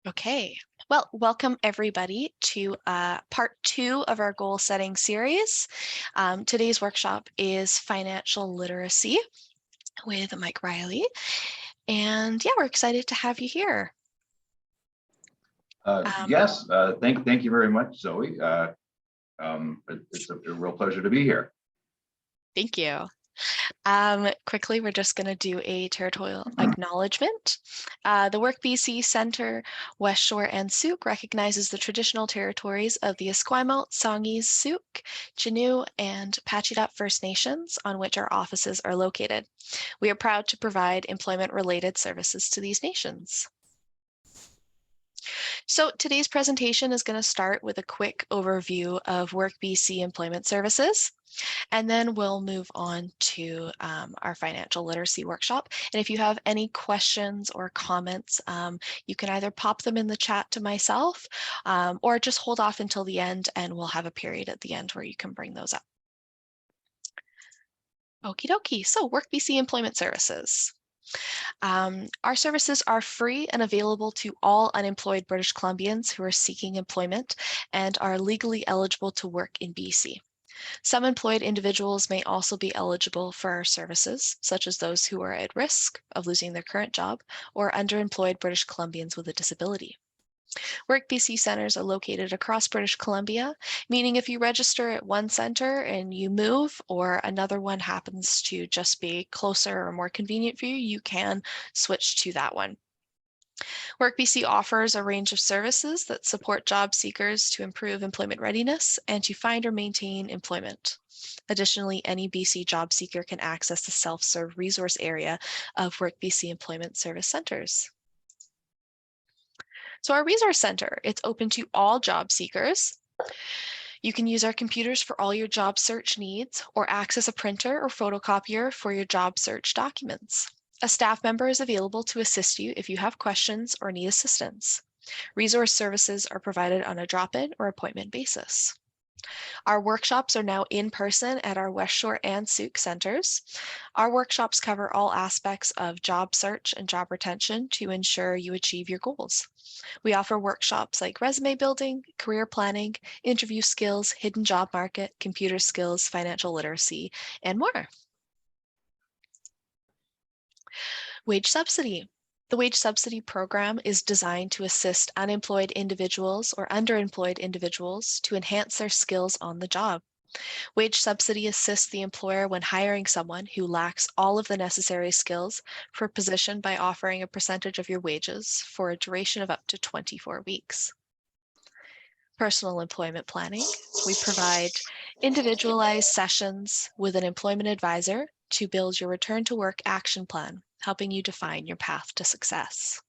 Okay, well, welcome everybody to part 2 of our goal setting series. Today's workshop is financial literacy with Mike Reilly. And yeah, we're excited to have you here. Yes, thank you very much, Zoe. It's a real pleasure to be here. Thank you. Quickly, we're just going to do a territorial acknowledgement. The Work BC Centre, West Shore and Souk recognizes the traditional territories of the Esquimalt, Songhees, Souk, Chinooh, and Patcheedaht First Nations on which our offices are located. We are proud to provide employment-related services to these nations. So today's presentation is going to start with a quick overview of Work BC employment services. And then we'll move on to our financial literacy workshop. And if you have any questions or comments, you can either pop them in the chat to myself or just hold off until the end and we'll have a period at the end where you can bring those up. Okie dokie, so Work BC Employment Services. Our services are free and available to all unemployed British Columbians who are seeking employment and are legally eligible to work in BC. Some employed individuals may also be eligible for our services, such as those who are at risk of losing their current job or underemployed British Columbians with a disability. Work BC centers are located across British Columbia, meaning if you register at one center and you move or another one happens to just be closer or more convenient for you, you can switch to that one. Work BC offers a range of services that support job seekers to improve employment readiness and to find or maintain employment. Additionally, any BC job seeker can access the self-serve resource area of Work BC Employment Service Centers. So our resource center, it's open to all job seekers. You can use our computers for all your job search needs or access a printer or photocopier for your job search documents. A staff member is available to assist you if you have questions or need assistance. Resource services are provided on a drop-in or appointment basis. Our workshops are now in person at our West Shore and Souk centers. Our workshops cover all aspects of job search and job retention to ensure you achieve your goals. We offer workshops like resume building, career planning, interview skills, hidden job market, computer skills, financial literacy, and more. Wage subsidy. The wage subsidy program is designed to assist unemployed individuals or underemployed individuals to enhance their skills on the job. Wage subsidy assists the employer when hiring someone who lacks all of the necessary skills for a position by offering a percentage of your wages for a duration of up to 24 weeks. Personal employment planning. We provide individualized sessions with an employment advisor to build your return to work action plan, helping you define your path to success.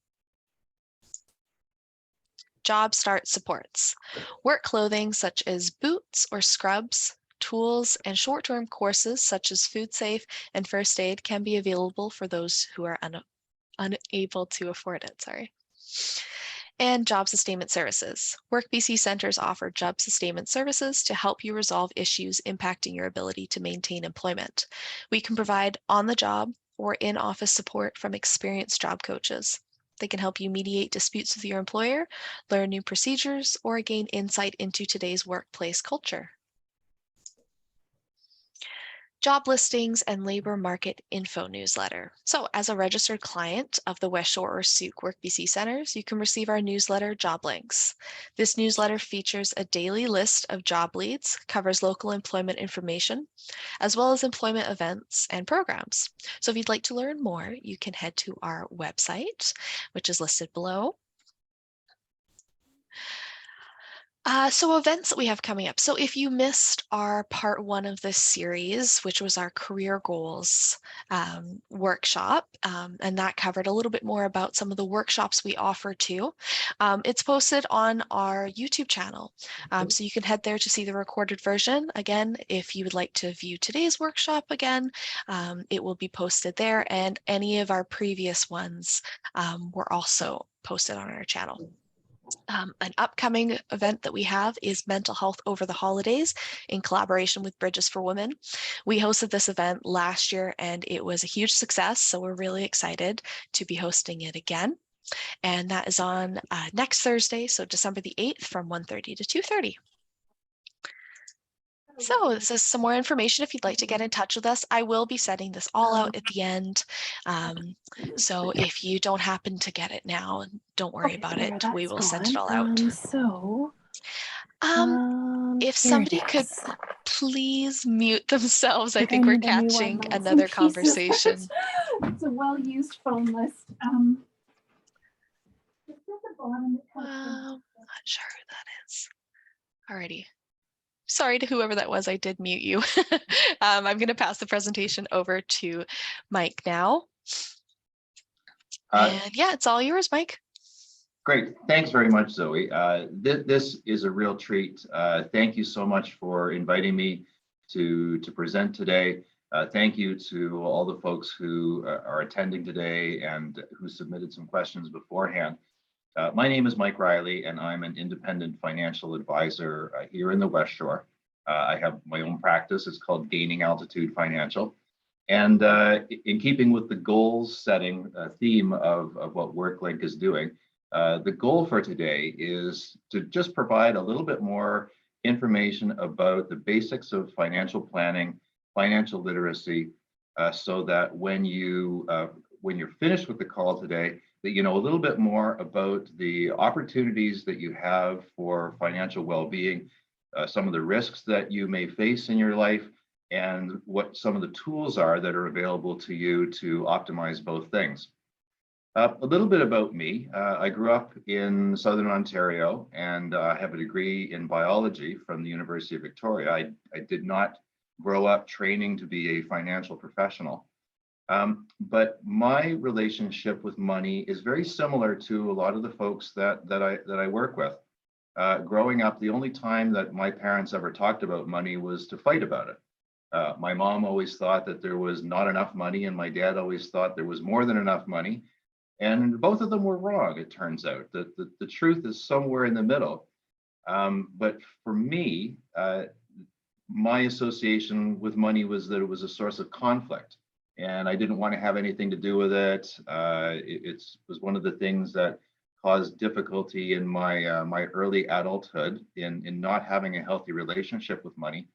Job start supports. Work clothing such as boots or scrubs, tools, and short-term courses such as food safe and first aid can be available for those who are unable to afford it. And job sustainment services. Work BC centers offer job sustainment services to help you resolve issues impacting your ability to maintain employment. We can provide on-the-job or in-office support from experienced job coaches. They can help you mediate disputes with your employer, learn new procedures, or gain insight into today's workplace culture. Job listings and labor market info newsletter. So as a registered client of the West Shore or Souk Work BC centers, you can receive our newsletter Job Links. This newsletter features a daily list of job leads, covers local employment information, as well as employment events and programs. So if you'd like to learn more, you can head to our website, which is listed below. So events that we have coming up. So if you missed our part 1 of this series, which was our career goals workshop, and that covered a little bit more about some of the workshops we offer too. It's posted on our YouTube channel. So you can head there to see the recorded version. Again, if you would like to view today's workshop again, it will be posted there, and any of our previous ones were also posted on our channel. An upcoming event that we have is Mental Health Over the Holidays in collaboration with Bridges for Women. We hosted this event last year and it was a huge success, so we're really excited to be hosting it again. And that is on next Thursday, so December the 8th from 1:30 to 2:30. So this is some more information if you'd like to get in touch with us. I will be sending this all out at the end. So if you don't happen to get it now, don't worry about it. We will send it all out. If Here it somebody could is. please mute themselves, I Like I think we're need a new one. catching Mine's in another pieces. conversation. It's a well-used phone list. It's at the bottom. Not sure who that is. Alrighty. Sorry to whoever that was, I did mute you. I'm going to pass the presentation over to Mike now. And yeah, it's all yours, Mike. Great. Thanks very much, Zoe. This is a real treat. Thank you so much for inviting me to present today. Thank you to all the folks who are attending today and who submitted some questions beforehand. My name is Mike Reilly, and I'm an independent financial advisor here in the West Shore. I have my own practice. It's called Gaining Altitude Financial. And in keeping with the goals setting theme of what WorkLink is doing, the goal for today is to just provide a little bit more information about the basics of financial planning, financial literacy, so that when you're finished with the call today, that you know a little bit more about the opportunities that you have for financial well-being, some of the risks that you may face in your life, and what some of the tools are that are available to you to optimize both things. A little bit about me. I grew up in Southern Ontario and have a degree in biology from the University of Victoria. I did not grow up training to be a financial professional. But my relationship with money is very similar to a lot of the folks that I work with. Growing up, the only time that my parents ever talked about money was to fight about it. My mom always thought that there was not enough money, and my dad always thought there was more than enough money. And both of them were wrong, it turns out. The truth is somewhere in the middle. But for me, my association with money was that it was a source of conflict, and I didn't want to have anything to do with it. It was one of the things that caused difficulty in my early adulthood in not having a healthy relationship with money.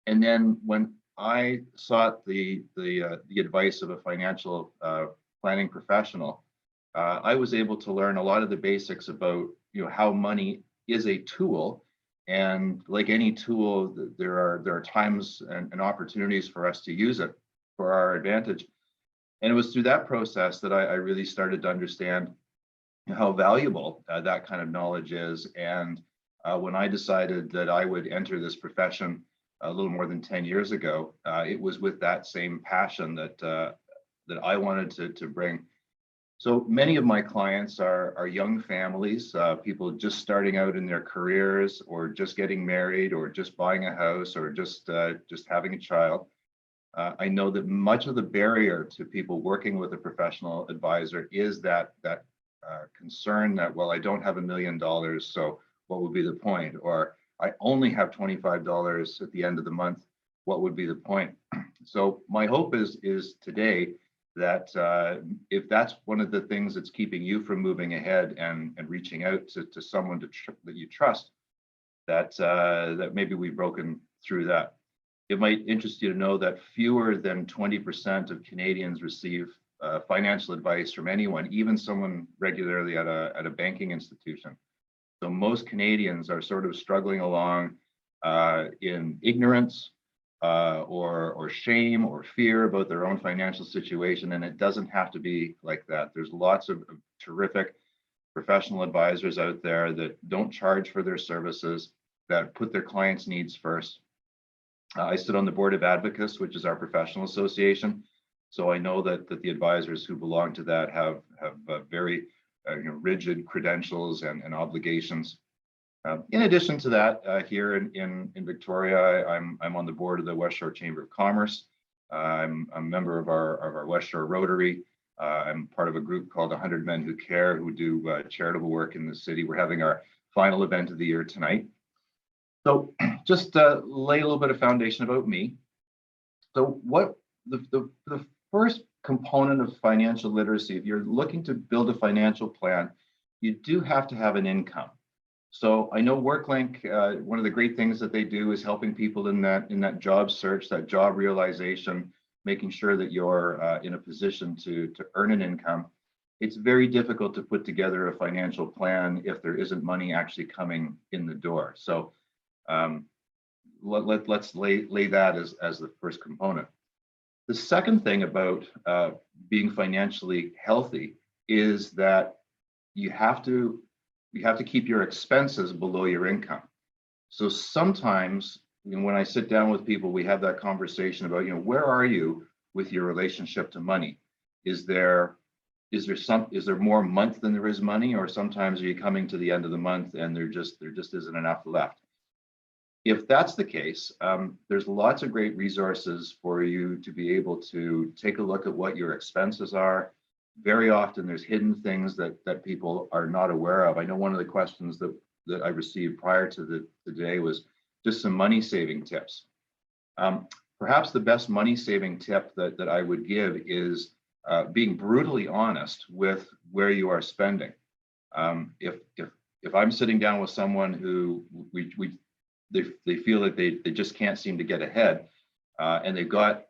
And then when I sought the advice of a financial planning professional, I was able to learn a lot of the basics about how money is a tool, and like any tool, there are times and opportunities for us to use it for our advantage. And it was through that process that I really started to understand how valuable that kind of knowledge is. And when I decided that I would enter this profession a little more than 10 years ago, it was with that same passion that I wanted to bring. So many of my clients are young families, people just starting out in their careers, or just getting married, or just buying a house, or just having a child. I know that much of the barrier to people working with a professional advisor is that concern that, well, I don't have $1 million, so what would be the point? Or I only have $25 at the end of the month, what would be the point? So my hope is today that if that's one of the things that's keeping you from moving ahead and reaching out to someone that you trust, that maybe we've broken through that. It might interest you to know that fewer than 20% of Canadians receive financial advice from anyone, even someone regularly at a banking institution. So most Canadians are sort of struggling along in ignorance, or shame or fear about their own financial situation. And it doesn't have to be like that. There's lots of terrific professional advisors out there that don't charge for their services, that put their clients' needs first. I sit on the board of advocates, which is our professional association. So I know that the advisors who belong to that have very rigid credentials and obligations. In addition to that, here in Victoria, I'm on the board of the West Shore Chamber of Commerce. I'm a member of our West Shore Rotary. I'm part of a group called 100 Men Who Care, who do charitable work in the city. We're having our final event of the year tonight. So just lay a little bit of foundation about me. So what the first component of financial literacy. If you're looking to build a financial plan, you do have to have an income. So I know WorkLink, one of the great things that they do is helping people in that job search, that job realization, making sure that you're in a position to earn an income. It's very difficult to put together a financial plan if there isn't money actually coming in the door. So let's lay that as the first component. The second thing about being financially healthy is that you have to keep your expenses below your income. So sometimes, when I sit down with people, we have that conversation about, where are you with your relationship to money? Is there more month than there is money, or sometimes are you coming to the end of the month and there just isn't enough left? If that's the case, there's lots of great resources for you to be able to take a look at what your expenses are. Very often there's hidden things that people are not aware of. I know one of the questions that I received prior to the day was just some money saving tips. Perhaps the best money saving tip that I would give is being brutally honest with where you are spending. If I'm sitting down with someone who they feel that they just can't seem to get ahead, and they've got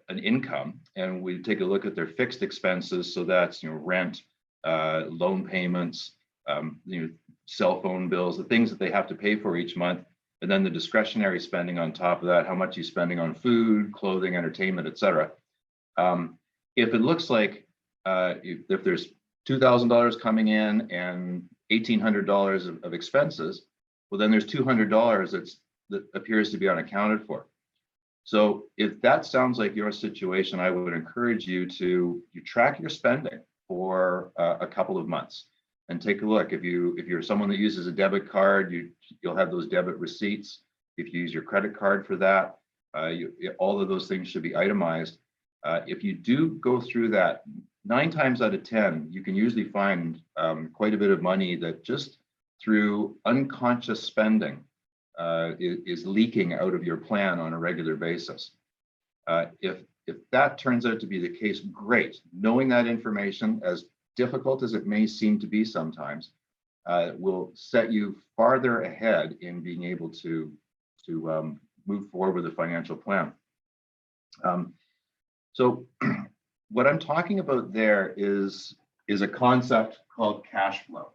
an income, and we take a look at their fixed expenses, so that's rent, loan payments, cell phone bills, the things that they have to pay for each month, and then the discretionary spending on top of that, how much you're spending on food, clothing, entertainment, etc. If it looks like if there's $2,000 coming in and $1,800 of expenses, well, then there's $200 that appears to be unaccounted for. So if that sounds like your situation, I would encourage you to track your spending for a couple of months and take a look. If you're someone that uses a debit card, you'll have those debit receipts. If you use your credit card for that, all of those things should be itemized. If you do go through that, 9 times out of 10, you can usually find quite a bit of money that just through unconscious spending is leaking out of your plan on a regular basis. If that turns out to be the case, great. Knowing that information, as difficult as it may seem to be sometimes, will set you farther ahead in being able to move forward with a financial plan. So what I'm talking about there is a concept called cash flow.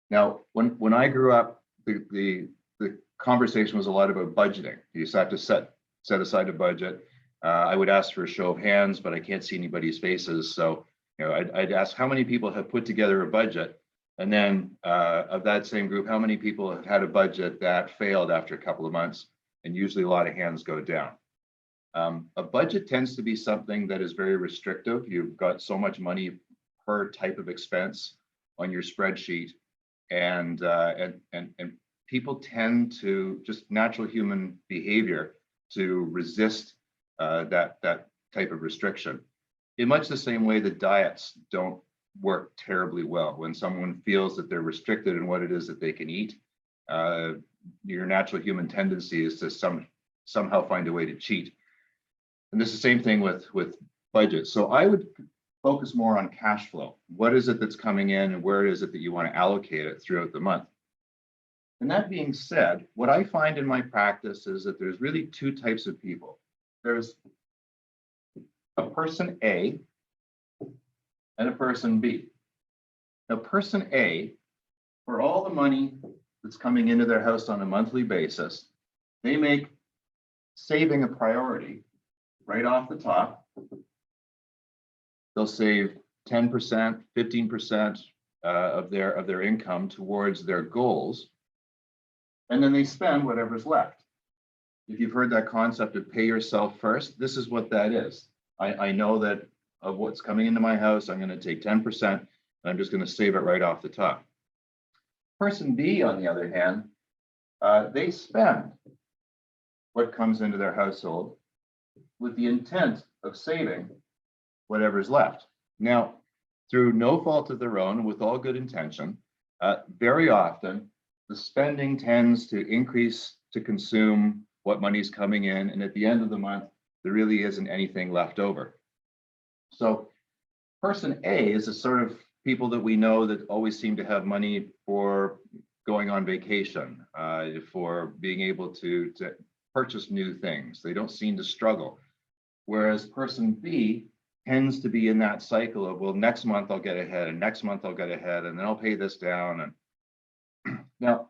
Now, when I grew up, the conversation was a lot about budgeting. You just have to set aside a budget. I would ask for a show of hands, but I can't see anybody's faces. So, I'd ask how many people have put together a budget, and then of that same group, how many people have had a budget that failed after a couple of months, and usually a lot of hands go down. A budget tends to be something that is very restrictive. You've got so much money per type of expense on your spreadsheet. And people tend to, just natural human behavior, to resist that type of restriction. In much the same way that diets don't work terribly well. When someone feels that they're restricted in what it is that they can eat, your natural human tendency is to somehow find a way to cheat. And this is the same thing with budgets. So I would focus more on cash flow. What is it that's coming in, and where is it that you want to allocate it throughout the month? And that being said, what I find in my practice is that there's really 2 types of people. There's a person A and a person B. Now, person A, for all the money that's coming into their house on a monthly basis, they make saving a priority right off the top. They'll save 10%, 15% of their income towards their goals, and then they spend whatever's left. If you've heard that concept of pay yourself first, this is what that is. I know that of what's coming into my house, I'm going to take 10%, and I'm just going to save it right off the top. Person B, on the other hand, they spend what comes into their household with the intent of saving whatever's left. Now, through no fault of their own, with all good intention, very often the spending tends to increase to consume what money's coming in, and at the end of the month, there really isn't anything left over. So person A is the sort of people that we know that always seem to have money for going on vacation, for being able to purchase new things. They don't seem to struggle. Whereas person B tends to be in that cycle of, well, next month I'll get ahead, and next month I'll get ahead, and then I'll pay this down. And now,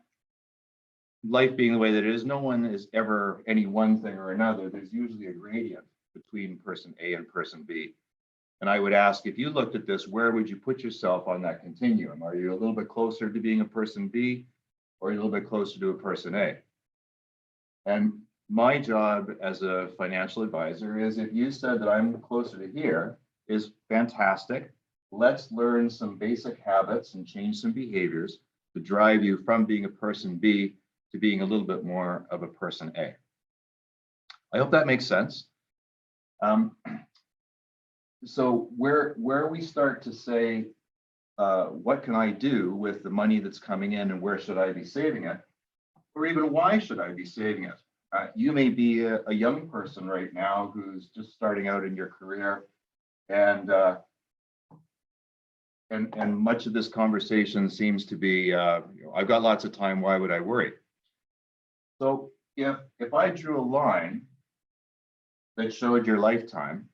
life being the way that it is, no one is ever any one thing or another. There's usually a gradient between person A and person B. And I would ask, if you looked at this, where would you put yourself on that continuum? Are you a little bit closer to being a person B, or are you a little bit closer to a person A? And my job as a financial advisor is, if you said that I'm closer to here, is fantastic. Let's learn some basic habits and change some behaviors to drive you from being a person B to being a little bit more of a person A. I hope that makes sense. So where we start to say, what can I do with the money that's coming in, and where should I be saving it? Or even why should I be saving it? You may be a young person right now who's just starting out in your career, and much of this conversation seems to be, I've got lots of time, why would I worry? So if I drew a line that showed your lifetime,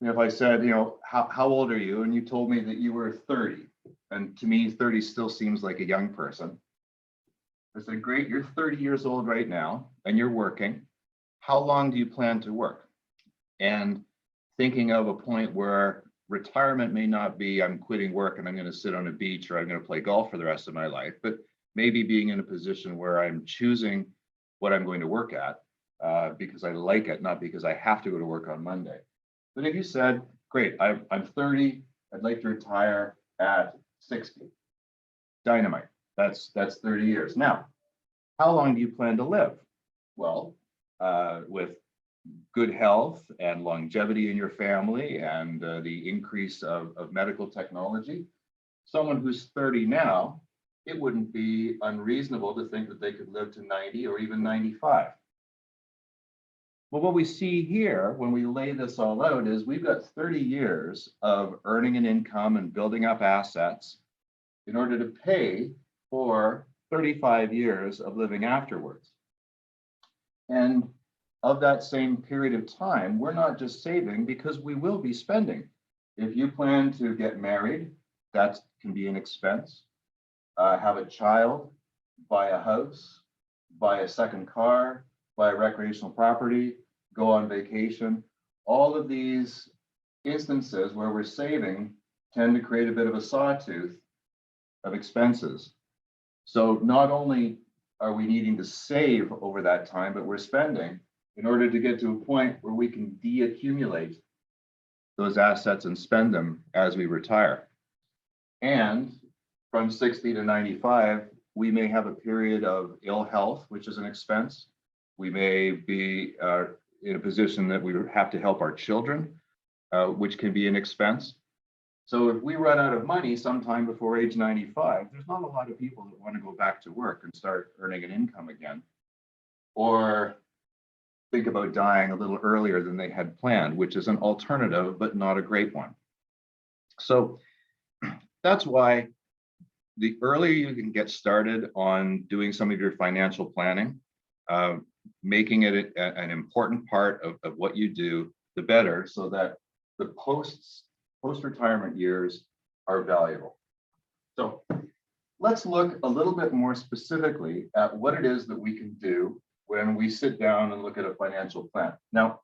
and if I said, how old are you? And you told me that you were 30, and to me, 30 still seems like a young person. I said, great, you're 30 years old right now, and you're working. How long do you plan to work? And thinking of a point where retirement may not be, I'm quitting work and I'm going to sit on a beach, or I'm going to play golf for the rest of my life, but maybe being in a position where I'm choosing what I'm going to work at because I like it, not because I have to go to work on Monday. But if you said, great, I'm 30, I'd like to retire at 60, dynamite. That's 30 years. Now, how long do you plan to live? Well, with good health and longevity in your family and the increase of medical technology, someone who's 30 now, it wouldn't be unreasonable to think that they could live to 90 or even 95. Well, what we see here when we lay this all out is we've got 30 years of earning an income and building up assets in order to pay for 35 years of living afterwards. And of that same period of time, we're not just saving, because we will be spending. If you plan to get married, that can be an expense. Have a child, buy a house, buy a second car, buy a recreational property, go on vacation. All of these instances where we're saving tend to create a bit of a sawtooth of expenses. So not only are we needing to save over that time, but we're spending in order to get to a point where we can deaccumulate those assets and spend them as we retire. And from 60 to 95, we may have a period of ill health, which is an expense. We may be in a position that we have to help our children, which can be an expense. So if we run out of money sometime before age 95, there's not a lot of people that want to go back to work and start earning an income again, or think about dying a little earlier than they had planned, which is an alternative, but not a great one. So that's why the earlier you can get started on doing some of your financial planning, making it an important part of what you do, the better, so that the post-retirement years are valuable. So let's look a little bit more specifically at what it is that we can do when we sit down and look at a financial plan. Now,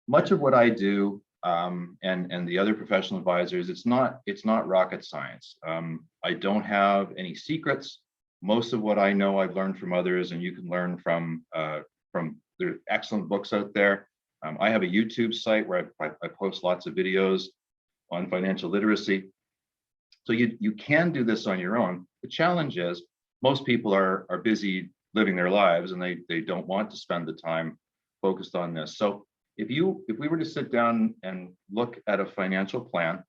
much of what I do and the other professional advisors, it's not rocket science. I don't have any secrets. Most of what I know, I've learned from others, and you can learn from there are excellent books out there. I have a YouTube site where I post lots of videos on financial literacy. So you can do this on your own. The challenge is most people are busy living their lives, and they don't want to spend the time focused on this. So if we were to sit down and look at a financial plan,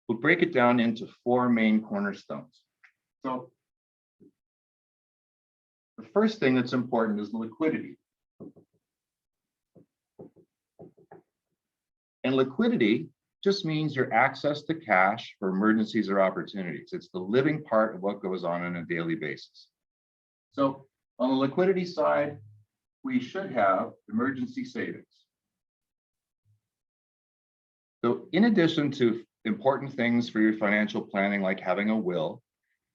we'll break it down into 4 main cornerstones. So The first thing that's important is liquidity. And liquidity just means your access to cash for emergencies or opportunities. It's the living part of what goes on a daily basis. So on the liquidity side, we should have emergency savings. So in addition to important things for your financial planning, like having a will,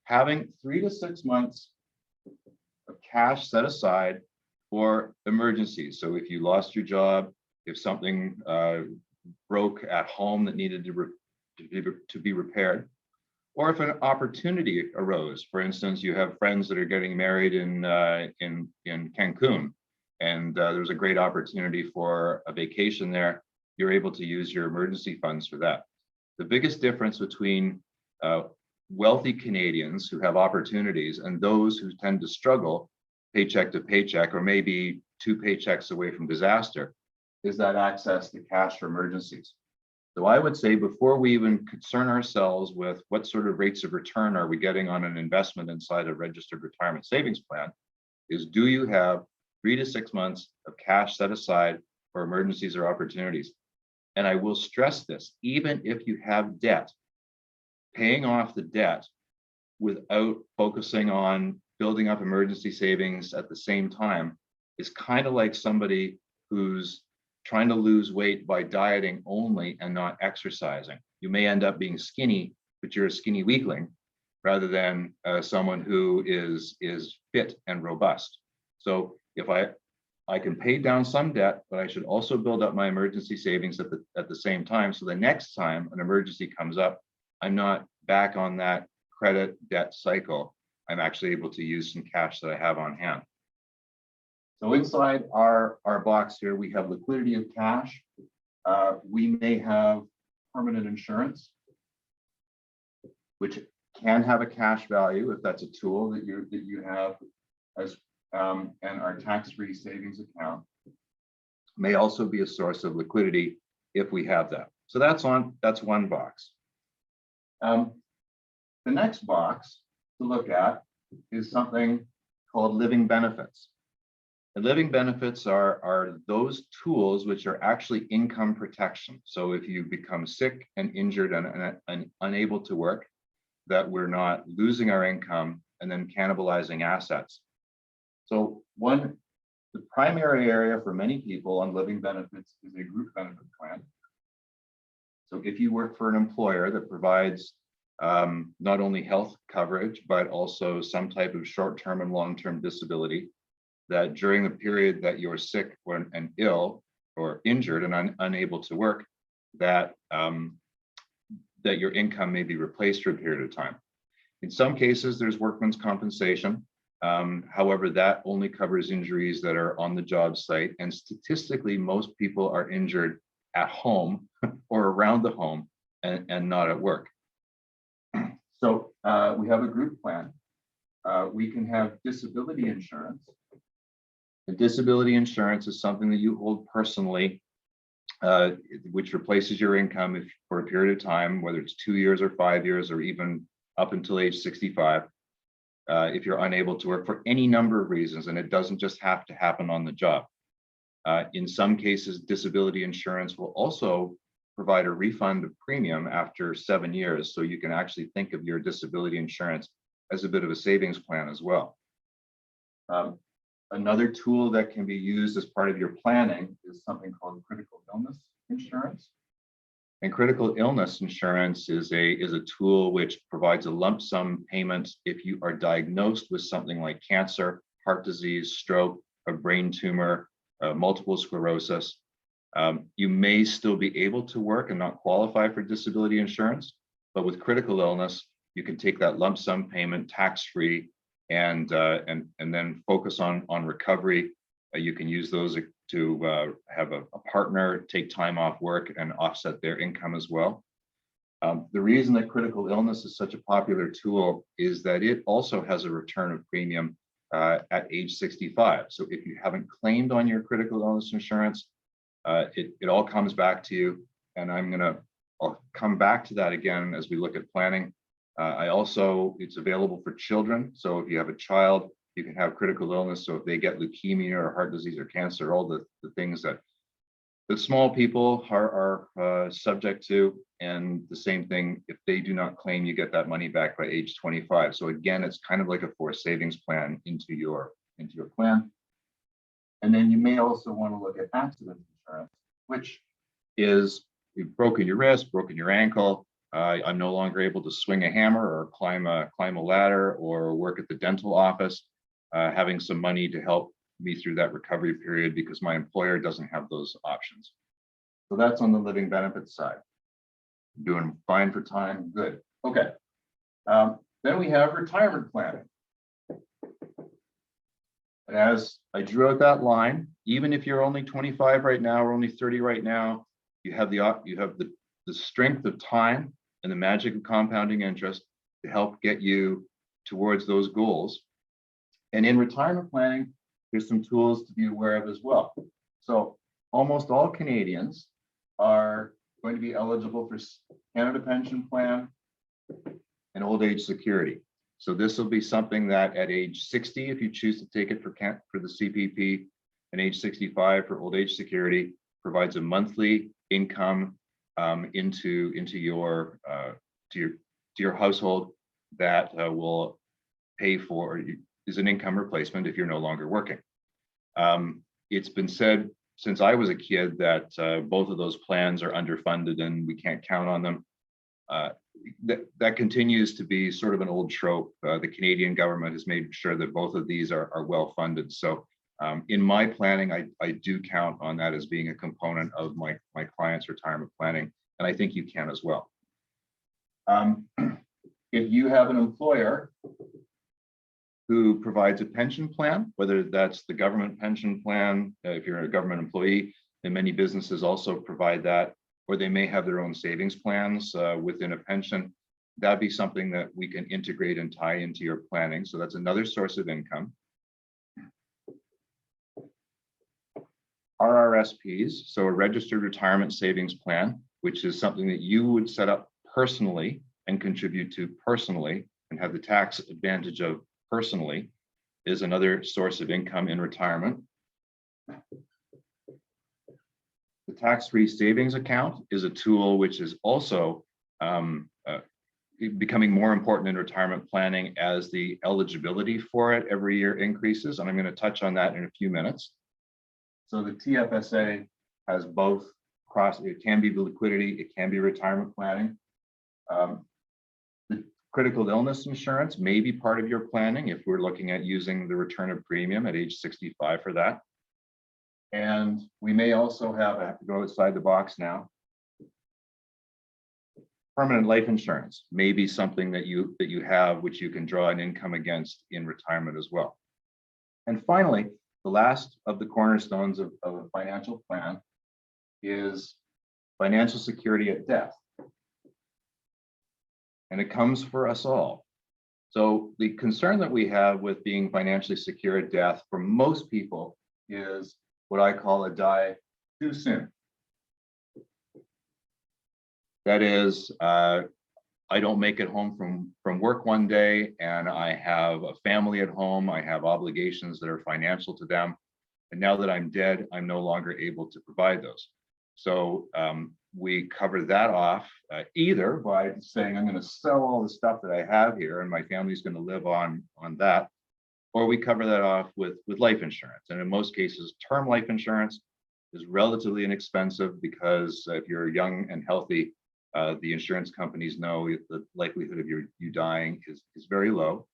having 3 to 6 months of cash set aside for emergencies. So if you lost your job, if something broke at home that needed to be repaired, or if an opportunity arose. For instance, you have friends that are getting married in Cancun, and there's a great opportunity for a vacation there. You're able to use your emergency funds for that. The biggest difference between wealthy Canadians who have opportunities and those who tend to struggle paycheck to paycheck, or maybe 2 paychecks away from disaster, is that access to cash for emergencies. So I would say before we even concern ourselves with what sort of rates of return are we getting on an investment inside a registered retirement savings plan, is do you have 3 to 6 months of cash set aside for emergencies or opportunities? And I will stress this, even if you have debt, paying off the debt without focusing on building up emergency savings at the same time is kind of like somebody who's trying to lose weight by dieting only and not exercising. You may end up being skinny, but you're a skinny weakling rather than someone who is fit and robust. So if I can pay down some debt, but I should also build up my emergency savings at the same time. So the next time an emergency comes up, I'm not back on that credit debt cycle. I'm actually able to use some cash that I have on hand. So inside our box here, we have liquidity of cash. We may have permanent insurance, which can have a cash value if that's a tool that you have, as and our tax-free savings account may also be a source of liquidity if we have that. So that's one box. The next box to look at is something called living benefits. And living benefits are those tools which are actually income protection. So if you become sick and injured and unable to work, that we're not losing our income and then cannibalizing assets. So the primary area for many people on living benefits is a group benefit plan. So if you work for an employer that provides not only health coverage, but also some type of short-term and long-term disability, that during the period that you're sick and ill or injured and unable to work, that your income may be replaced for a period of time. In some cases, there's workman's compensation. However, that only covers injuries that are on the job site. And statistically, most people are injured at home or around the home and not at work. So we have a group plan. We can have disability insurance. The disability insurance is something that you hold personally, which replaces your income for a period of time, whether it's 2 years or 5 years or even up until age 65, if you're unable to work for any number of reasons, and it doesn't just have to happen on the job. In some cases, disability insurance will also provide a refund of premium after 7 years, so you can actually think of your disability insurance as a bit of a savings plan as well. Another tool that can be used as part of your planning is something called critical illness insurance. And critical illness insurance is a tool which provides a lump sum payment if you are diagnosed with something like cancer, heart disease, stroke, a brain tumor, multiple sclerosis. You may still be able to work and not qualify for disability insurance, but with critical illness, you can take that lump sum payment tax-free and then focus on recovery. You can use those to have a partner take time off work and offset their income as well. The reason that critical illness is such a popular tool is that it also has a return of premium at age 65. So if you haven't claimed on your critical illness insurance, it all comes back to you. And I'll come back to that again as we look at planning. It's available for children. So if you have a child You can have critical illness. So if they get leukemia or heart disease or cancer, all the things that small people are subject to, and the same thing, if they do not claim, you get that money back by age 25. So again, it's kind of like a forced savings plan into your plan. And then you may also want to look at accident insurance, which is you've broken your wrist, broken your ankle. I'm no longer able to swing a hammer or climb a ladder or work at the dental office. Having some money to help me through that recovery period because my employer doesn't have those options. So that's on the living benefits side. Doing fine for time, good. Okay. Then we have retirement planning. And as I drew out that line, even if you're only 25 right now or only 30 right now, you have the strength of time and the magic of compounding interest to help get you towards those goals. And in retirement planning, there's some tools to be aware of as well. So almost all Canadians are going to be eligible for Canada Pension Plan and old age security. So this will be something that at age 60, if you choose to take it for the CPP, and age 65 for old age security, provides a monthly income into your household that will pay for, is an income replacement if you're no longer working. It's been said since I was a kid that both of those plans are underfunded and we can't count on them. That continues to be sort of an old trope. The Canadian government has made sure that both of these are well funded. So in my planning, I do count on that as being a component of my clients' retirement planning, and I think you can as well. If you have an employer who provides a pension plan, whether that's the government pension plan, if you're a government employee, and many businesses also provide that, or they may have their own savings plans within a pension, that'd be something that we can integrate and tie into your planning. So that's another source of income. RRSPs, so a registered retirement savings plan, which is something that you would set up personally and contribute to personally and have the tax advantage of personally, is another source of income in retirement. The tax-free savings account is a tool which is also becoming more important in retirement planning as the eligibility for it every year increases. And I'm going to touch on that in a few minutes. So the TFSA has both it can be the liquidity, it can be retirement planning. The critical illness insurance may be part of your planning if we're looking at using the return of premium at age 65 for that. And we may also have, I have to go outside the box now. Permanent life insurance may be something that you have, which you can draw an income against in retirement as well. And finally, the last of the cornerstones of a financial plan is financial security at death. And it comes for us all. So the concern that we have with being financially secure at death for most people is what I call a die too soon. That is, I don't make it home from work one day and I have a family at home, I have obligations that are financial to them. And now that I'm dead, I'm no longer able to provide those. So we cover that off either by saying, I'm going to sell all the stuff that I have here and my family's going to live on that, or we cover that off with life insurance. And in most cases, term life insurance is relatively inexpensive because if you're young and healthy, the insurance companies know the likelihood of you dying is very low.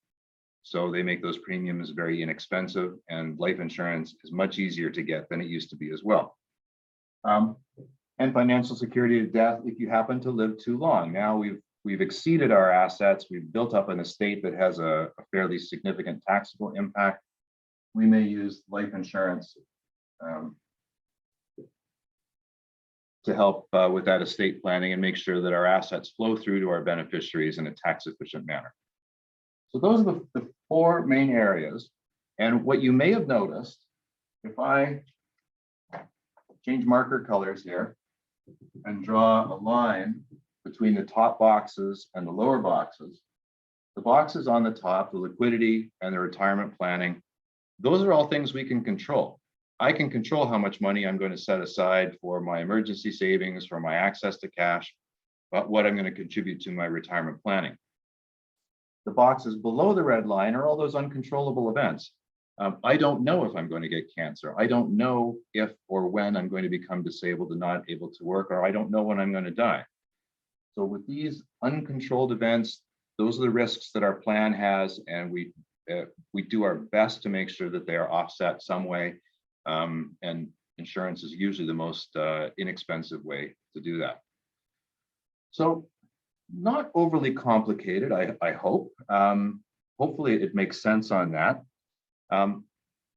So they make those premiums very inexpensive, and life insurance is much easier to get than it used to be as well. And financial security at death if you happen to live too long. Now we've exceeded our assets, we've built up an estate that has a fairly significant taxable impact. We may use life insurance to help with that estate planning and make sure that our assets flow through to our beneficiaries in a tax efficient manner. So those are the four main areas. And what you may have noticed, if I change marker colors here and draw a line between the top boxes and the lower boxes, The boxes on the top, the liquidity and the retirement planning, those are all things we can control. I can control how much money I'm going to set aside for my emergency savings, for my access to cash, but what I'm going to contribute to my retirement planning. The boxes below the red line are all those uncontrollable events. I don't know if I'm going to get cancer. I don't know if or when I'm going to become disabled and not able to work, or I don't know when I'm going to die. So with these uncontrolled events, those are the risks that our plan has, and we do our best to make sure that they are offset some way. And insurance is usually the most inexpensive way to do that. So not overly complicated, I hope. Hopefully it makes sense on that.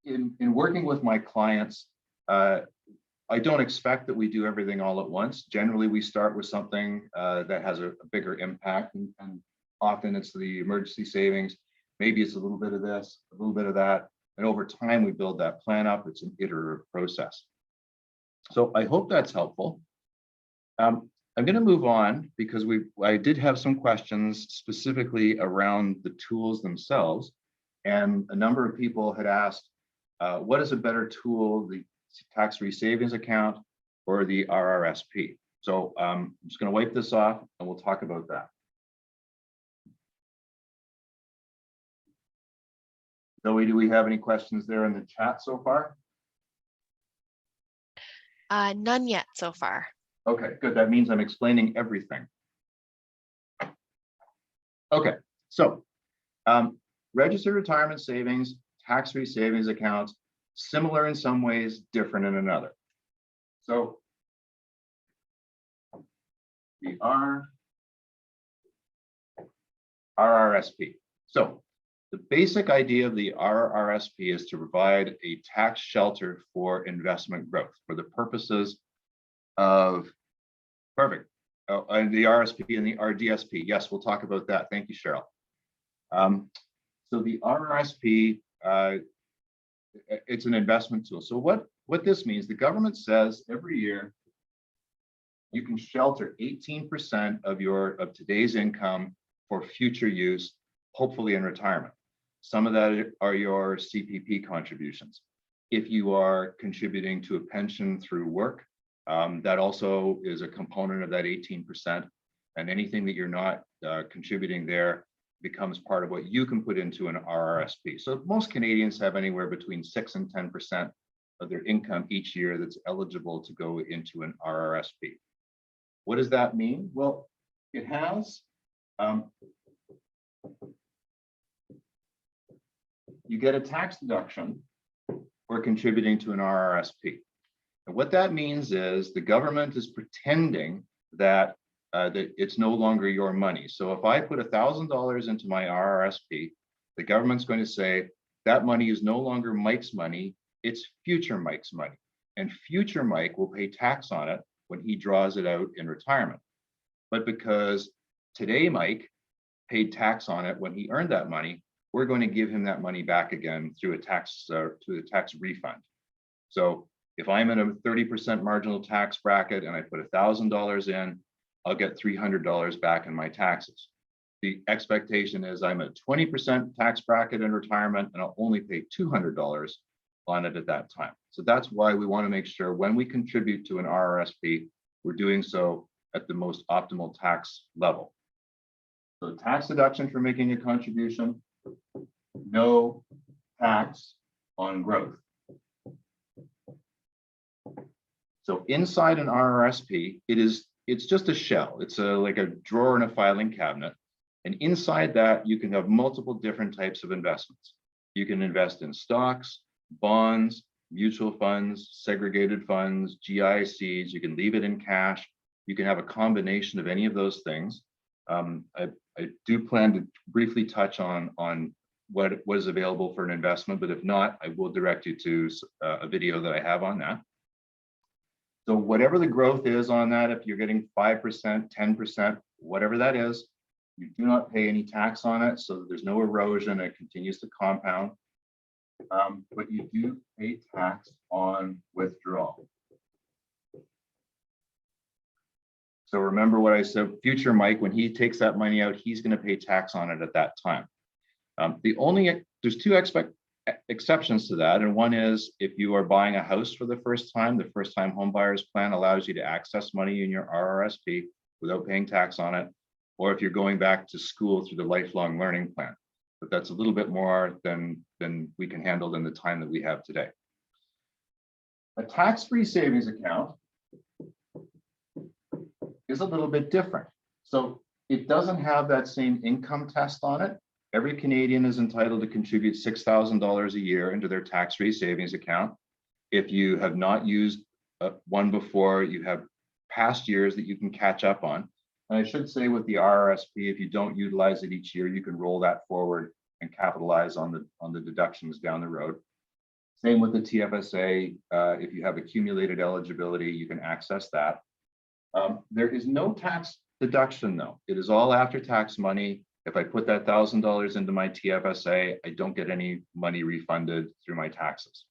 In working with my clients, I don't expect that we do everything all at once. Generally, we start with something that has a bigger impact, and often it's the emergency savings. Maybe it's a little bit of this, a little bit of that. And over time, we build that plan up. It's an iterative process. So I hope that's helpful. I'm going to move on because I did have some questions specifically around the tools themselves. And a number of people had asked, what is a better tool, the tax-free savings account or the RRSP? So I'm just going to wipe this off and we'll talk about that. Zoe, do we have any questions there in the chat so far? None yet so far. Okay, good. That means I'm explaining everything. Okay, so registered retirement savings, tax-free savings accounts, similar in some ways, different in another. So the RRSP. So the basic idea of the RRSP is to provide a tax shelter for investment growth for the purposes of, perfect, and the RSP and the RDSP. Yes, we'll talk about that. Thank you, Cheryl. So the RRSP, it's an investment tool. So what this means, the government says every year you can shelter 18% of today's income for future use, hopefully in retirement. Some of that are your CPP contributions. If you are contributing to a pension through work, that also is a component of that 18%. And anything that you're not contributing there becomes part of what you can put into an RRSP. So most Canadians have anywhere between 6 and 10% of their income each year that's eligible to go into an RRSP. What does that mean? Well, it has, you get a tax deduction for contributing to an RRSP. And what that means is the government is pretending that that it's no longer your money. So if I put $1,000 into my RRSP, the government's going to say that money is no longer Mike's money, it's future Mike's money. And future Mike will pay tax on it when he draws it out in retirement. But because today Mike paid tax on it when he earned that money, we're going to give him that money back again through a tax refund. So if I'm in a 30% marginal tax bracket and I put $1,000 in, I'll get $300 back in my taxes. The expectation is I'm at 20% tax bracket in retirement and I'll only pay $200 on it at that time. So that's why we want to make sure when we contribute to an RRSP, we're doing so at the most optimal tax level. So tax deduction for making a contribution, no tax on growth. So inside an RRSP, it's just a shell. It's like a drawer in a filing cabinet. And inside that, you can have multiple different types of investments. You can invest in stocks, bonds, mutual funds, segregated funds, GICs. You can leave it in cash. You can have a combination of any of those things. I do plan to briefly touch on what is available for an investment, but if not, I will direct you to a video that I have on that. So whatever the growth is on that, if you're getting 5%, 10%, whatever that is, you do not pay any tax on it. So there's no erosion. It continues to compound. But you do pay tax on withdrawal. So remember what I said, future Mike, when he takes that money out, he's going to pay tax on it at that time. There's two exceptions to that. And one is if you are buying a house for the first time home buyers plan allows you to access money in your RRSP without paying tax on it, or if you're going back to school through the lifelong learning plan. But that's a little bit more than we can handle in the time that we have today. A tax-free savings account is a little bit different. So it doesn't have that same income test on it. Every Canadian is entitled to contribute $6,000 a year into their tax-free savings account. If you have not used one before, you have past years that you can catch up on. And I should say with the RRSP, if you don't utilize it each year, you can roll that forward and capitalize on the deductions down the road. Same with the TFSA. If you have accumulated eligibility, you can access that. There is no tax deduction though. It is all after tax money. If I put that $1,000 into my TFSA, I don't get any money refunded through my taxes.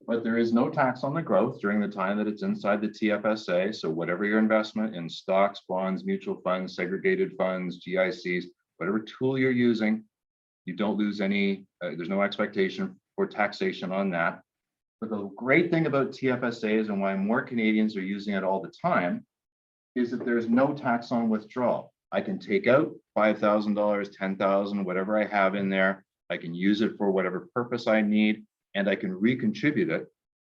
But there is no tax on the growth during the time that it's inside the TFSA. So whatever your investment in stocks, bonds, mutual funds, segregated funds, GICs, whatever tool you're using, you don't lose any, there's no expectation for taxation on that. But the great thing about TFSAs and why more Canadians are using it all the time is that there's no tax on withdrawal. I can take out $5,000, $10,000, whatever I have in there. I can use it for whatever purpose I need, and I can recontribute it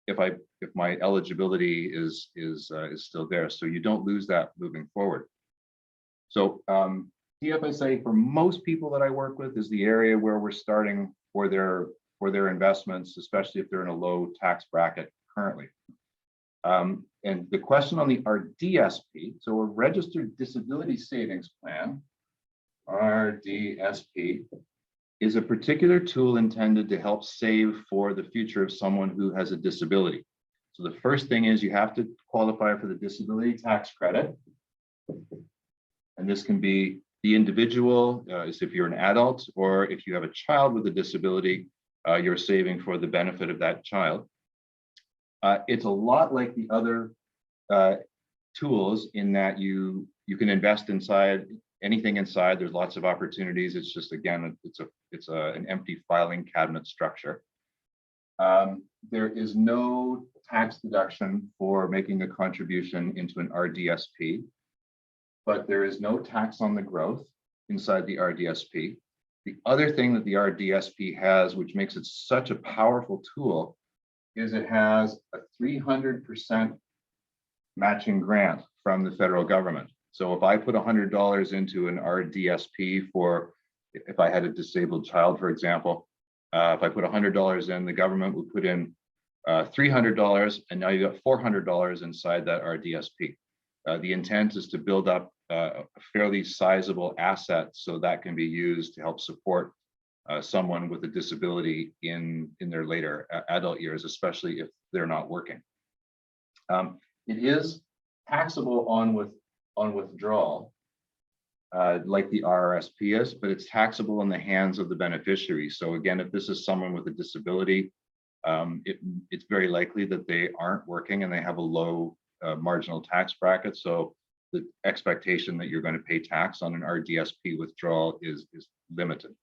if my eligibility is still there. So you don't lose that moving forward. So TFSA for most people that I work with is the area where we're starting for their investments, especially if they're in a low tax bracket currently. And the question on the RDSP, so a registered disability savings plan, RDSP, is a particular tool intended to help save for the future of someone who has a disability. So the first thing is you have to qualify for the disability tax credit. And this can be the individual, as if you're an adult, or if you have a child with a disability, you're saving for the benefit of that child. It's a lot like the other tools in that you can invest inside anything inside. There's lots of opportunities. It's just, again, it's an empty filing cabinet structure. There is no tax deduction for making a contribution into an RDSP, but there is no tax on the growth inside the RDSP. The other thing that the RDSP has, which makes it such a powerful tool, is it has a 300% matching grant from the federal government. So if I put $100 into an RDSP for, if I had a disabled child, for example, if I put $100 in, the government would put in $300, and now you got $400 inside that RDSP. The intent is to build up a fairly sizable asset so that can be used to help support someone with a disability in their later adult years, especially if they're not working. It is taxable on withdrawal, like the RRSP is, but it's taxable in the hands of the beneficiary. So again, if this is someone with a disability, it's very likely that they aren't working and they have a low marginal tax bracket. So the expectation that you're going to pay tax on an RDSP withdrawal is limited.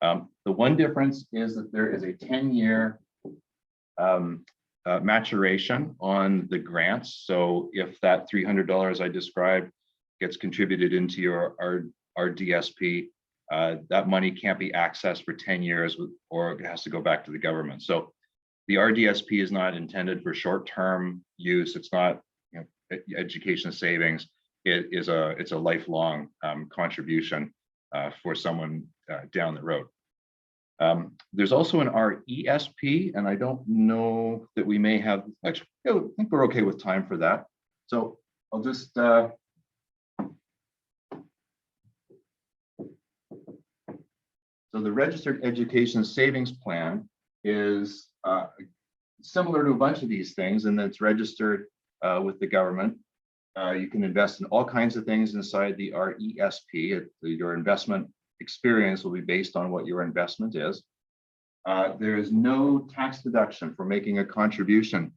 The one difference is that there is a 10-year maturation on the grants. So if that $300 I described gets contributed into your RDSP, that money can't be accessed for 10 years or it has to go back to the government. So the RDSP is not intended for short-term use. It's not, you know, education savings. It's a lifelong contribution for someone down the road. There's also an RESP, and I don't know that we may have, actually, I think we're okay with time for that. So I'll just, so the Registered Education Savings Plan is similar to a bunch of these things, and it's registered with the government. You can invest in all kinds of things inside the RESP. Your investment experience will be based on what your investment is. There is no tax deduction for making a contribution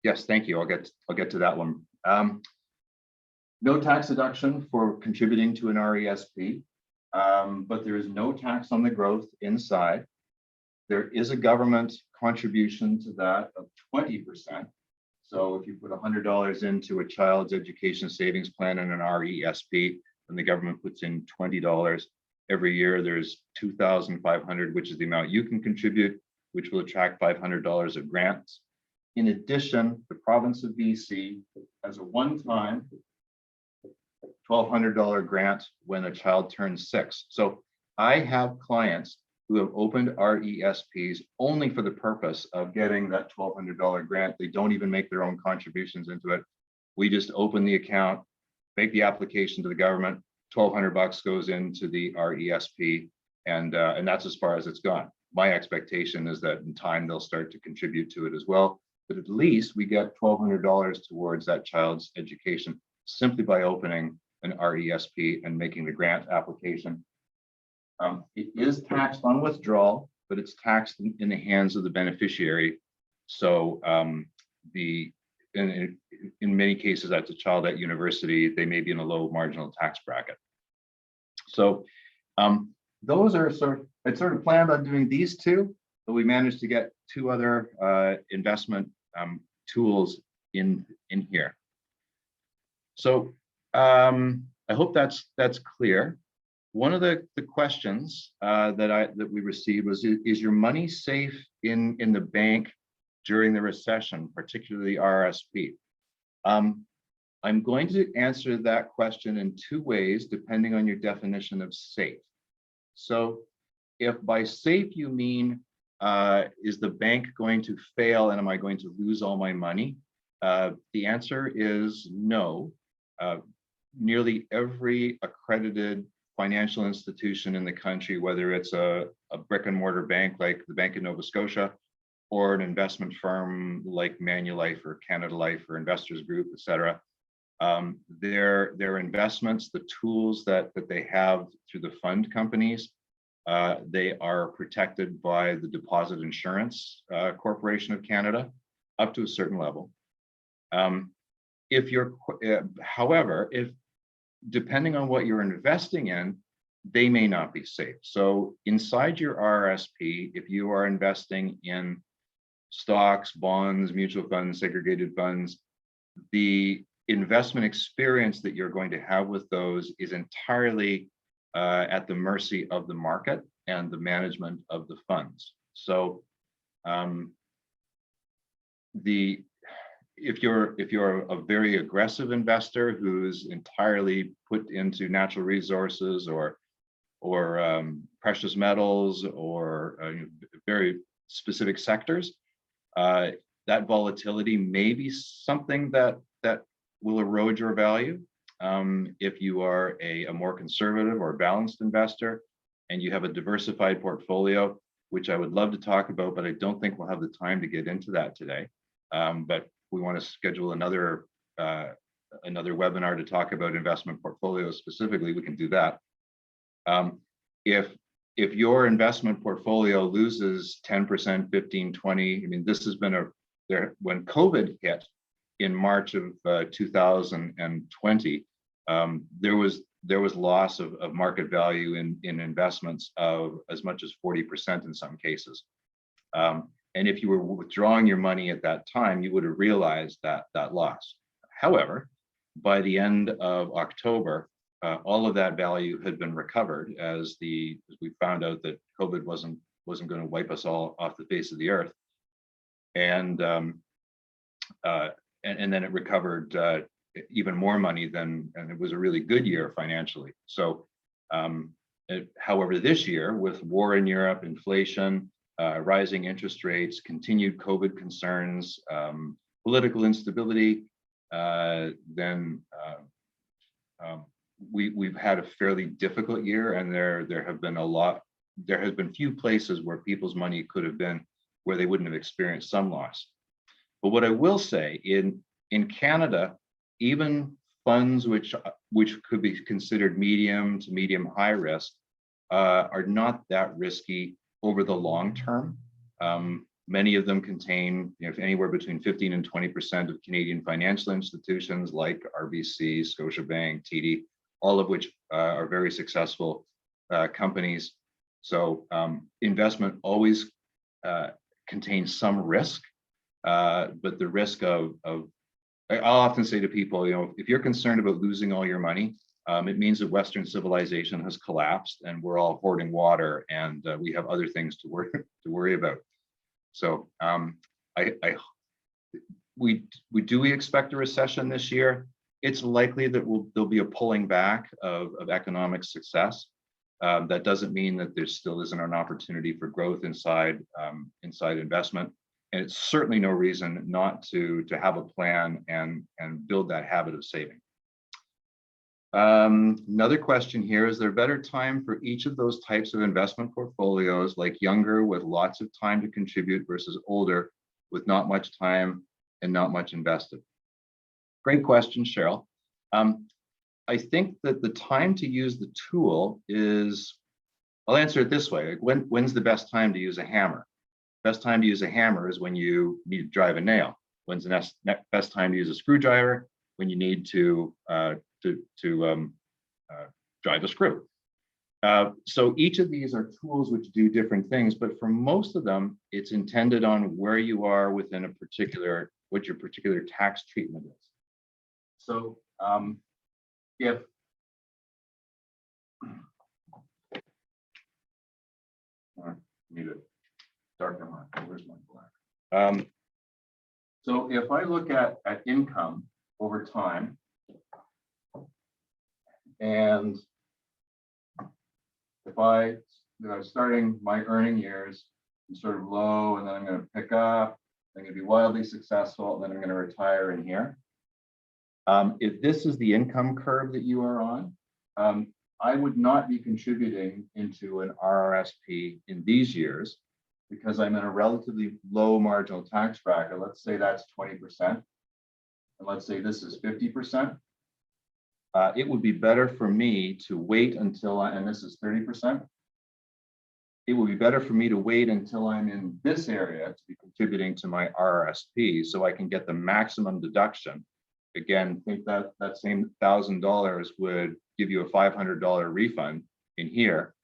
Yes, thank you. I'll get to that one. No tax deduction for contributing to an RESP, but there is no tax on the growth inside. There is a government contribution to that of 20%. So if you put $100 into a child's education savings plan in an RESP, and the government puts in $20 every year, there's $2,500, which is the amount you can contribute, which will attract $500 of grants. In addition, the province of BC has a one-time $1,200 grant when a child turns 6. So I have clients who have opened RESPs only for the purpose of getting that $1,200 grant. They don't even make their own contributions into it. We just open the account, make the application to the government, $1,200 goes into the RESP, and that's as far as it's gone. My expectation is that in time they'll start to contribute to it as well, but at least we get $1,200 towards that child's education simply by opening an RESP and making the grant application. It is taxed on withdrawal, but it's taxed in the hands of the beneficiary. So in many cases, that's a child at university, they may be in a low marginal tax bracket. So those are I'd sort of planned on doing these two, but we managed to get two other investment tools in here. So I hope that's clear. One of the questions that we received was, is your money safe in the bank during the recession, particularly RSP? I'm going to answer that question in two ways, depending on your definition of safe. So if by safe you mean, is the bank going to fail and am I going to lose all my money? The answer is no. Nearly every accredited financial institution in the country, whether it's a brick and mortar bank like the Bank of Nova Scotia, or an investment firm like Manulife or Canada Life or Investors Group, et cetera, their investments, the tools that they have through the fund companies, they are protected by the Deposit Insurance Corporation of Canada up to a certain level. However, depending on what you're investing in, they may not be safe. So inside your RRSP, if you are investing in stocks, bonds, mutual funds, segregated funds, the investment experience that you're going to have with those is entirely at the mercy of the market and the management of the funds. So if you're a very aggressive investor who's entirely put into natural resources or precious metals or very specific sectors, that volatility may be something that will erode your value. If you are a more conservative or balanced investor and you have a diversified portfolio, which I would love to talk about, but I don't think we'll have the time to get into that today. But we want to schedule another webinar to talk about investment portfolios specifically, we can do that. If your investment portfolio loses 10%, 15, 20, I mean, this has been when COVID hit in March of 2020, there was loss of market value in investments of as much as 40% in some cases. And if you were withdrawing your money at that time, you would have realized that loss. However, by the end of October, all of that value had been recovered as we found out that COVID wasn't going to wipe us all off the face of the earth, and then it recovered even more money and it was a really good year financially. So, however, this year with war in Europe, inflation, rising interest rates, continued COVID concerns, political instability, we've had a fairly difficult year, and there has been few places where people's money could have been where they wouldn't have experienced some loss. But what I will say, in Canada, even funds which could be considered medium to medium high risk are not that risky over the long term. Many of them contain, anywhere between 15 and 20% of Canadian financial institutions like RBC, Scotiabank, TD, all of which are very successful companies. So investment always contains some risk, but the risk of I'll often say to people, if you're concerned about losing all your money, it means that Western civilization has collapsed and we're all hoarding water and we have other things to worry about. So we expect a recession this year. It's likely that there'll be a pulling back of economic success. That doesn't mean that there still isn't an opportunity for growth inside investment. And it's certainly no reason not to have a plan and build that habit of saving. Another question here, is there a better time for each of those types of investment portfolios, like younger with lots of time to contribute versus older with not much time and not much invested? Great question, Cheryl. I think that the time to use the tool is, I'll answer it this way. When's the best time to use a hammer? Best time to use a hammer is when you need to drive a nail. When's the best time to use a screwdriver? When you need to drive a screw. So each of these are tools which do different things, but for most of them, it's intended on where you are within what your particular tax treatment is. So if I need a darker mark, where's my black? So if I look at income over time, and if I'm starting my earning years sort of low, and then I'm going to pick up, I'm going to be wildly successful, and then I'm going to retire in here. If this is the income curve that you are on, I would not be contributing into an RRSP in these years because I'm in a relatively low marginal tax bracket. Let's say that's 20%, and let's say this is 50%. It would be better for me to wait until, and this is 30%. It would be better for me to wait until I'm in this area to be contributing to my RRSP so I can get the maximum deduction. Again, think that same $1,000 would give you a $500 refund in here.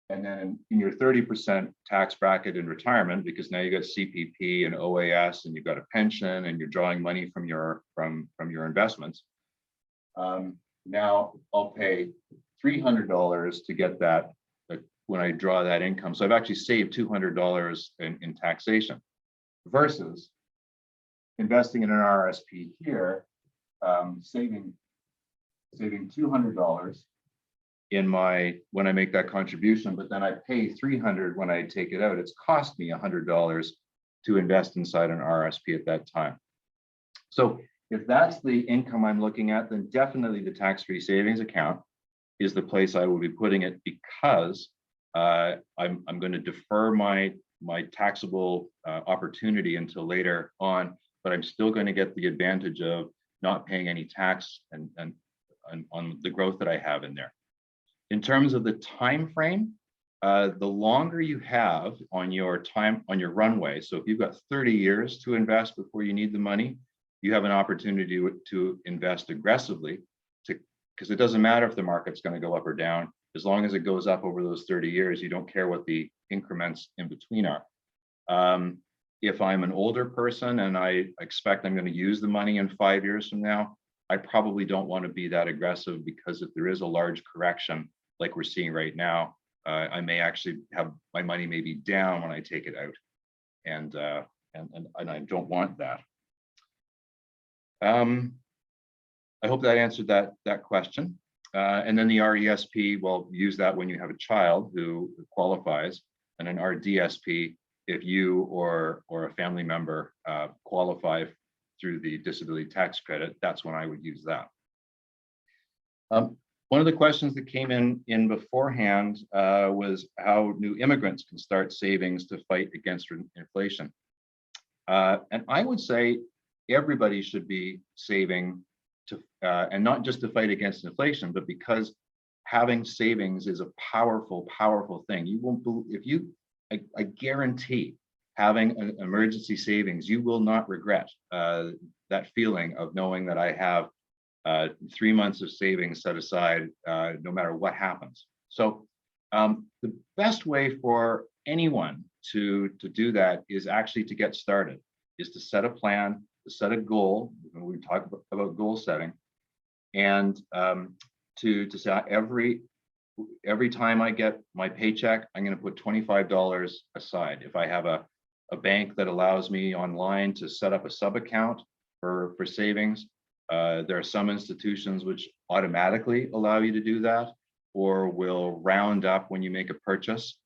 And then in your 30% tax bracket in retirement, because now you got CPP and OAS and you've got a pension and you're drawing money from your investments. Now I'll pay $300 to get that when I draw that income. So I've actually saved $200 in taxation versus investing in an RSP here, saving $200 when I make that contribution, but then I pay $300 when I take it out. It's cost me $100 to invest inside an RSP at that time. So if that's the income I'm looking at, then definitely the tax-free savings account is the place I will be putting it, because I'm going to defer my taxable opportunity until later on, but I'm still going to get the advantage of not paying any tax and on the growth that I have in there. In terms of the time frame, the longer you have on your runway, so if you've got 30 years to invest before you need the money, you have an opportunity to invest aggressively, because it doesn't matter if the market's going to go up or down. As long as it goes up over those 30 years, you don't care what the increments in between are. If I'm an older person and I expect I'm going to use the money in 5 years from now, I probably don't want to be that aggressive, because if there is a large correction like we're seeing right now, I may actually have my money maybe down when I take it out, and I don't want that. I hope that answered that question. And then the RESP, well, use that when you have a child who qualifies, and an RDSP if you or a family member qualify through the disability tax credit. That's when I would use that. One of the questions that came in beforehand was how new immigrants can start savings to fight against inflation. And I would say everybody should be saving to, and not just to fight against inflation, but because having savings is a powerful, powerful thing. You won't believe, I guarantee having an emergency savings, you will not regret that feeling of knowing that I have 3 months of savings set aside no matter what happens. So the best way for anyone to do that is actually to get started, is to set a plan, to set a goal. We talk about goal setting, and to say every time I get my paycheck, I'm going to put $25 aside. If I have a bank that allows me online to set up a sub account for savings, there are some institutions which automatically allow you to do that, or will round up when you make a purchase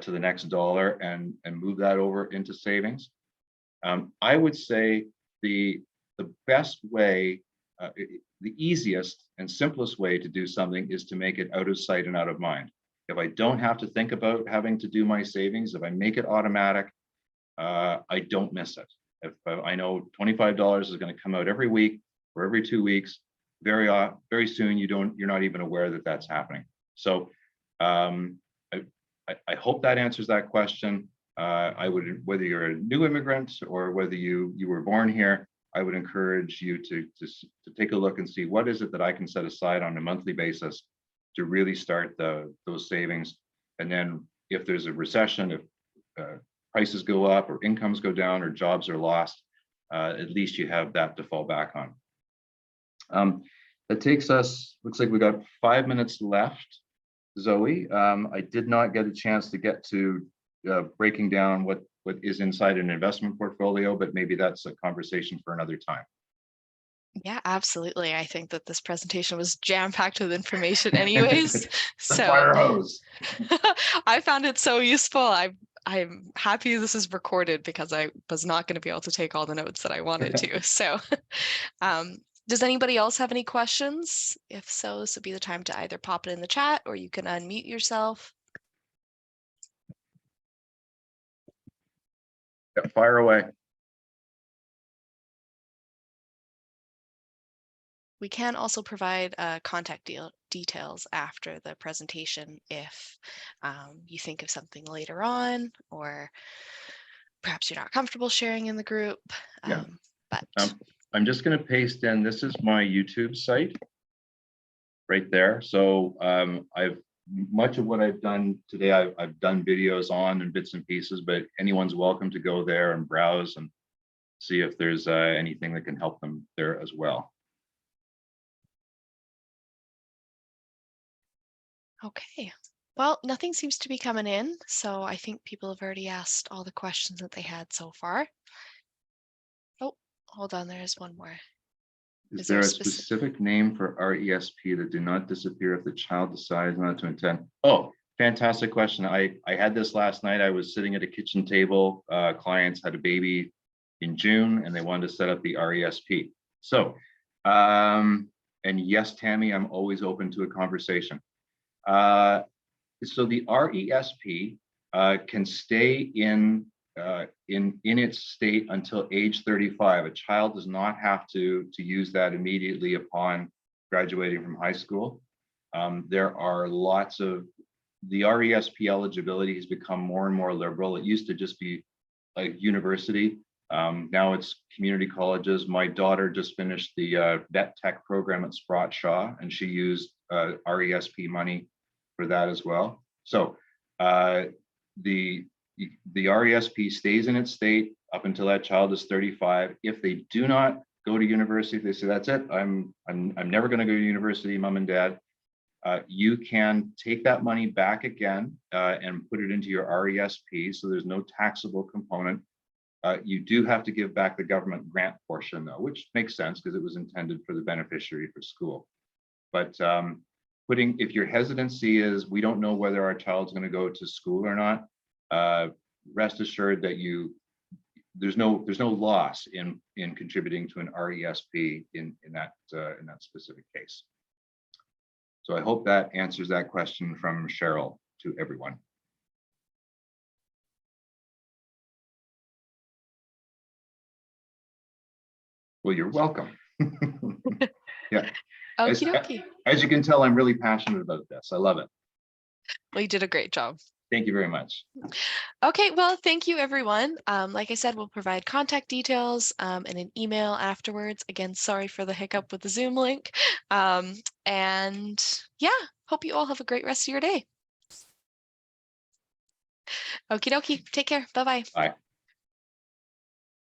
to the next dollar and move that over into savings. I would say the best way, the easiest and simplest way to do something is to make it out of sight and out of mind. If I don't have to think about having to do my savings, if I make it automatic, I don't miss it. If I know $25 is going to come out every week or every 2 weeks, very soon you're not even aware that that's happening. So I hope that answers that question. I would, whether you're a new immigrant or whether you were born here, I would encourage you to take a look and see what is it that I can set aside on a monthly basis to really start those savings. And then if there's a recession, if prices go up or incomes go down or jobs are lost, at least you have that to fall back on. That takes us, looks like we got 5 minutes left, Zoe. I did not get a chance to get to breaking down what is inside an investment portfolio, but maybe that's a conversation for another time. Yeah, absolutely. I think that this presentation was jam-packed with information anyways. So fire hose. I found it so useful. I'm happy this is recorded because I was not going to be able to take all the notes that I wanted to. So does anybody else have any questions? If so, this would be the time to either pop it in the chat or you can unmute yourself. Yeah, fire away. We can also provide contact details after the presentation if you think of something later on, or perhaps you're not comfortable sharing in the group. Yeah. But I'm just going to paste in, this is my YouTube site right there. So much of what I've done today, I've done videos on and bits and pieces, but anyone's welcome to go there and browse and see if there's anything that can help them there as well. okay. Well, nothing seems to be coming in, so I think people have already asked all the questions that they had so far. Oh, hold on, there is one more. Is there a specific name for RESP that do not disappear if the child decides not to attend? Oh, fantastic question. I had this last night. I was sitting at a kitchen table. Clients had a baby in June and they wanted to set up the RESP. So, and yes, Tammy, I'm always open to a conversation. So the RESP can stay in its state until age 35. A child does not have to use that immediately upon graduating from high school. There are lots of, the RESP eligibility has become more and more liberal. It used to just be like university. Now it's community colleges. My daughter just finished the vet tech program at Sprott Shaw, and she used RESP money for that as well. So the RESP stays in its state up until that child is 35. If they do not go to university, if they say, that's it, I'm never going to go to university, mom and dad, you can take that money back again and put it into your RESP. So there's no taxable component. You do have to give back the government grant portion though, which makes sense because it was intended for the beneficiary for school. But if your hesitancy is, we don't know whether our child's going to go to school or not, rest assured that there's no loss in contributing to an RESP in that specific case. So I hope that answers that question from Cheryl to everyone. Well, you're welcome. Yeah. Okie dokie. As you can tell, I'm really passionate about this. I love it. Well, you did a great job. Thank you very much. Okay, well, thank you, everyone. Like I said, we'll provide contact details and an email afterwards. Again, sorry for the hiccup with the Zoom link. And yeah, hope you all have a great rest of your day. Okie dokie. Take care. Bye-bye. Bye.